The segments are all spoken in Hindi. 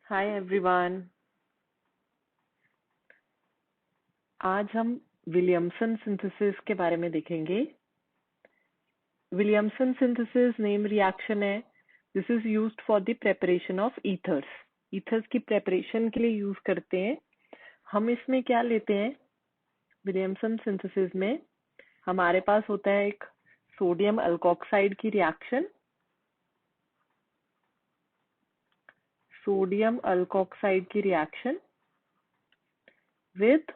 Hi everyone. आज हम विलियमसन सिंथेसिस के बारे में देखेंगे। विलियमसन सिंथेसिस नेम रिएक्शन है। This is used for the preparation of ethers. Ethers की प्रेपरेशन के लिए यूज करते हैं। हम इसमें क्या लेते हैं? विलियमसन सिंथेसिस में हमारे पास होता है एक सोडियम अल्कोक्साइड की रिएक्शन। सोडियम अल्कोक्साइड की reaction with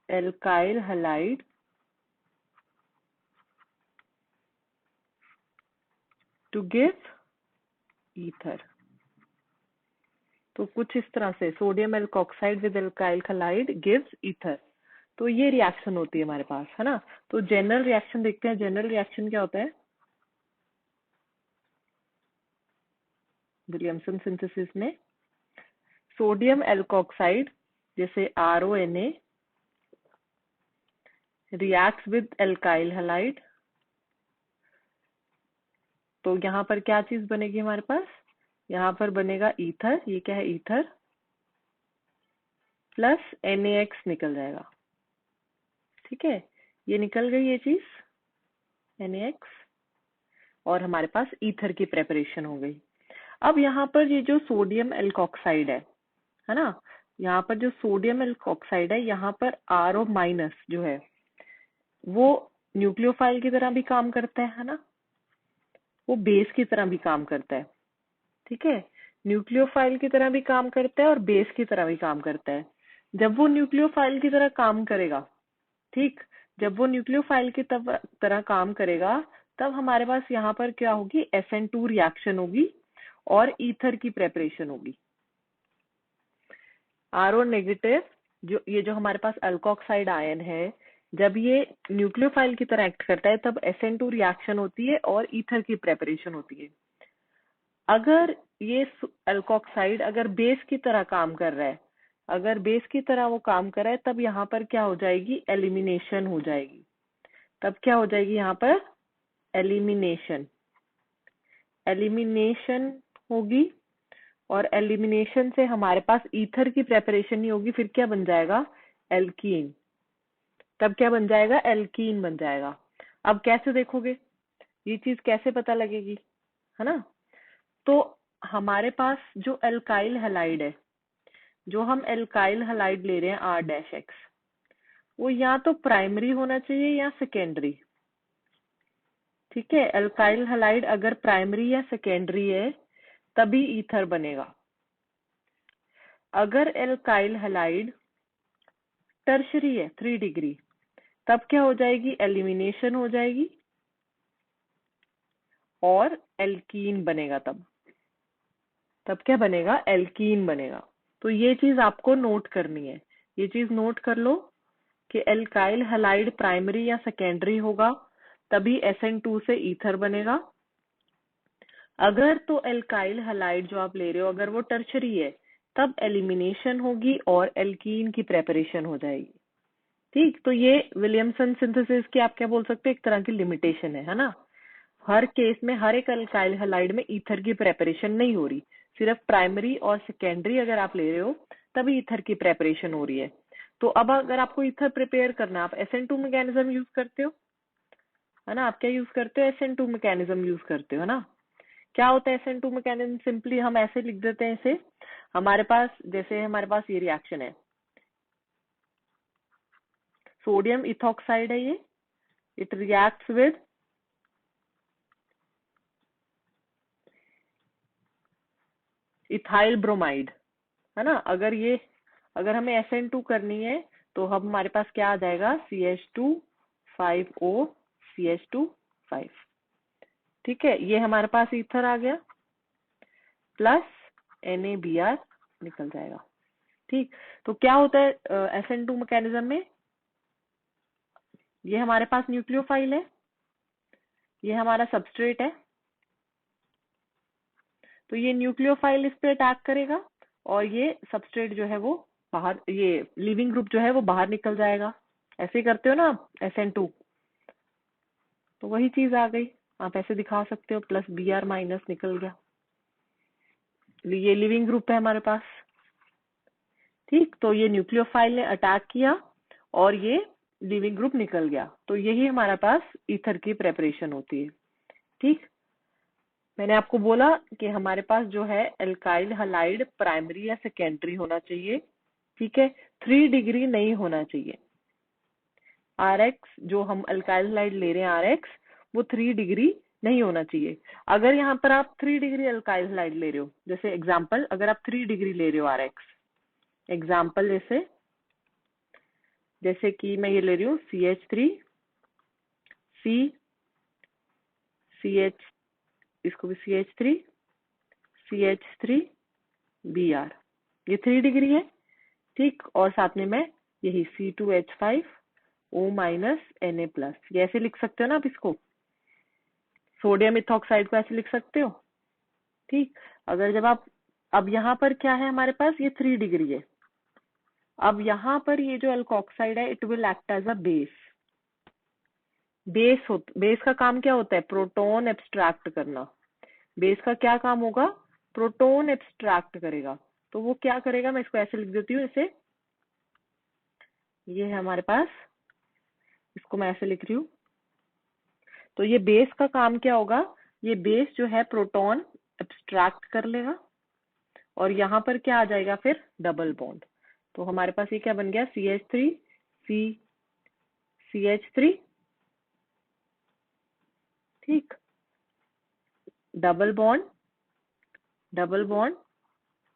alkyl halide to give ether. तो कुछ इस तरह से sodium alkoxide with alkyl halide gives ether. तो ये रिएक्शन होती है हमारे पास, है ना। तो जनरल रिएक्शन देखते हैं। जनरल रिएक्शन क्या होता है विलियमसन सिंथेसिस में? सोडियम एल्कोक्साइड जैसे RONA reacts with alkyl halide. तो यहाँ पर क्या चीज बनेगी हमारे पास? यहाँ पर बनेगा ईथर। ये क्या है? ईथर प्लस NaX निकल जाएगा। ठीक है, ये निकल गई ये चीज NaX, और हमारे पास ईथर की प्रेपरेशन हो गई। अब यहाँ पर ये जो सोडियम एल्कोक्साइड है ना, यहाँ पर जो सोडियम एल्कोक्साइड है, यहाँ पर RO माइनस जो है वो न्यूक्लियोफाइल की तरह भी काम करता है ना, वो बेस की तरह भी काम करता है। ठीक है, न्यूक्लियोफाइल की तरह भी काम करता है और बेस की तरह भी काम करता है। जब वो न्यूक्लियोफाइल की तरह काम करेगा, ठीक, जब वो न्यूक्लियोफाइल की तरह काम करेगा, तब हमारे पास यहाँ पर क्या होगी? SN2 रिएक्शन होगी और ईथर की प्रेपरेशन होगी। RO नेगेटिव जो हमारे पास अल्कोक्साइड आयन है, जब ये न्यूक्लियोफाइल की तरह एक्ट करता है तब SN2 रिएक्शन होती है और ईथर की प्रेपरेशन होती है। अगर ये अल्कोक्साइड अगर बेस की तरह काम कर रहा है, अगर बेस की तरह वो काम कर रहा है, तब यहाँ पर क्या हो जाएगी? एलिमिनेशन हो जाएगी। तब क्या हो जाएगी यहाँ पर? एलिमिनेशन। एलिमिनेशन होगी और एलिमिनेशन से हमारे पास ईथर की प्रेपरेशन नहीं होगी। फिर क्या बन जाएगा? एल्कीन। तब क्या बन जाएगा? एल्कीन बन जाएगा। अब कैसे देखोगे? ये चीज कैसे पता लगेगी, है ना? तो हमारे पास जो एल्काइल हैलाइड है, जो हम एल्काइल हैलाइड ले रहे हैं R-X, वो या तो प्राइमरी होना चाहिए या सेकेंडरी। ठीक है, एल्काइल हैलाइड अगर प्राइमरी या सेकेंडरी है तभी ईथर बनेगा। अगर एल्काइल हैलाइड टर्शरी है 3 डिग्री, तब क्या हो जाएगी? एलिमिनेशन हो जाएगी और एल्कीन बनेगा। तब क्या बनेगा? एल्कीन बनेगा। तो ये चीज आपको नोट करनी है। ये चीज नोट कर लो कि एल्काइल हैलाइड प्राइमरी या सेकेंडरी होगा तभी SN2 से ईथर बनेगा। अगर तो एल्काइल हैलाइड जो आप ले रहे हो अगर वो टर्शरी है, तब एलिमिनेशन होगी और एल्कीन की प्रेपरेशन हो जाएगी। ठीक, तो ये विलियमसन सिंथेसिस की आप क्या बोल सकते हो? एक तरह की लिमिटेशन है ना। हर केस में हर एक अल्काइल हैलाइड में ईथर की प्रेपरेशन नहीं हो रही, सिर्फ प्राइमरी और सेकेंडरी अगर आप ले रहे हो तभी ईथर की प्रेपरेशन हो रही है। तो अब अगर आपको ईथर प्रिपेयर करना है, आप SN2 मैकेनिज्म यूज करते हो, है ना। आप क्या यूज करते हो? SN2 मैकेनिज्म यूज करते हो ना। क्या होता है SN2 मैकेनिज्म? सिंपली हम ऐसे लिख देते हैं इसे। हमारे पास जैसे हमारे पास ये रिएक्शन है, सोडियम इथॉक्साइड है ये, it reacts with ethyl bromide, है ना। अगर हमें SN2 करनी है तो हम हमारे पास क्या आ जाएगा? CH2 5O CH2 5। ठीक है, ये हमारे पास ईथर आ गया प्लस NaBr निकल जाएगा। ठीक, तो क्या होता है SN2 मैकेनिज्म में? ये हमारे पास न्यूक्लियोफाइल है, ये हमारा सबस्ट्रेट है, तो ये न्यूक्लियोफाइल इस पे अटैक करेगा और ये सबस्ट्रेट जो है वो बाहर, ये लिविंग ग्रुप जो है वो बाहर निकल जाएगा। ऐसे ही करते हो ना आप SN2, तो वही चीज आ गई। आप ऐसे दिखा सकते हो, प्लस Br माइनस निकल गया। ये लिविंग ग्रुप है हमारे पास। ठीक, तो ये न्यूक्लियोफाइल ने अटैक किया और ये लिविंग ग्रुप निकल गया, तो यही हमारे पास ईथर की प्रेपरेशन होती है। ठीक, मैंने आपको बोला कि हमारे पास जो है एल्काइल हलाइड प्राइमरी या सेकेंडरी होना चाहिए। ठीक है, 3 डिग्री नहीं होना चाहिए। RX जो हम अल्काइल हलाइड ले रहे हैं RX, वो 3 डिग्री नहीं होना चाहिए। अगर यहाँ पर आप 3 डिग्री अल्काइल हलाइड ले रहे हो, जैसे एग्जांपल अगर आप 3 डिग्री ले रहे हो RX, एग्जांपल जैसे कि मैं ये ले रही हूँ CH3 C CH, इसको भी CH3 CH3 Br, ये 3 डिग्री है। ठीक, और साथ में मैं यही C2H5 O माइनस Na+, ये ऐसे लिख सकते हो ना आप इसको, सोडियम इथॉक्साइड को ऐसे लिख सकते हो। ठीक, अगर जब आप, अब यहाँ पर क्या है हमारे पास, ये 3 डिग्री है। अब यहाँ पर ये जो अल्कोक्साइड है it will act as a base. Base का काम क्या होता है, प्रोटॉन एब्स्ट्रैक्ट करना। बेस का क्या काम होगा, प्रोटॉन एब्स्ट्रैक्ट करेगा। तो वो क्या करेगा, मैं इसको ऐसे लिख देती हूँ, ऐसे ये है हमारे पास, इसको मैं ऐसे लिख रही हूँ। तो ये बेस का काम क्या होगा, ये बेस जो है प्रोटॉन एब्स्ट्रैक्ट कर लेगा और यहाँ पर क्या आ जाएगा फिर, डबल बॉन्ड। तो हमारे पास ये क्या बन गया, CH3 C CH3, ठीक, डबल बॉन्ड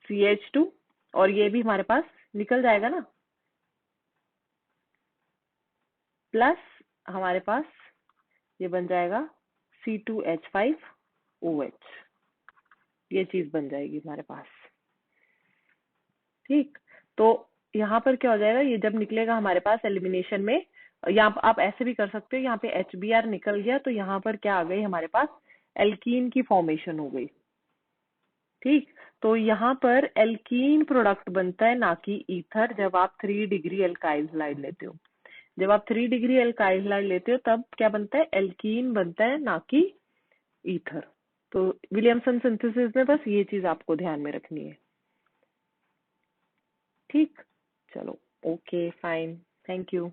CH2, और ये भी हमारे पास निकल जाएगा ना, प्लस हमारे पास ये बन जाएगा C2H5OH, ये चीज बन जाएगी हमारे पास। ठीक, तो यहाँ पर क्या हो जाएगा, ये जब निकलेगा हमारे पास एलिमिनेशन में, यहाँ आप ऐसे भी कर सकते हो, यहाँ पे HBr निकल गया तो यहाँ पर क्या आ गई हमारे पास, एल्कीन की फॉर्मेशन हो गई। ठीक, तो यहाँ पर एल्कीन प्रोडक्ट बनता है, ना कि ईथर, जब आप 3 डिग्री एल्काइल हलाइड लेते हो। जब आप 3 डिग्री एल्काइल हलाइड लेते हो तब क्या बनता है, एल्कीन बनता है, ना कि ईथर। तो विलियमसन सिंथेसिस में बस ये चीज आपको ध्यान में रखनी है। ठीक, चलो, ओके फाइन, थैंक यू।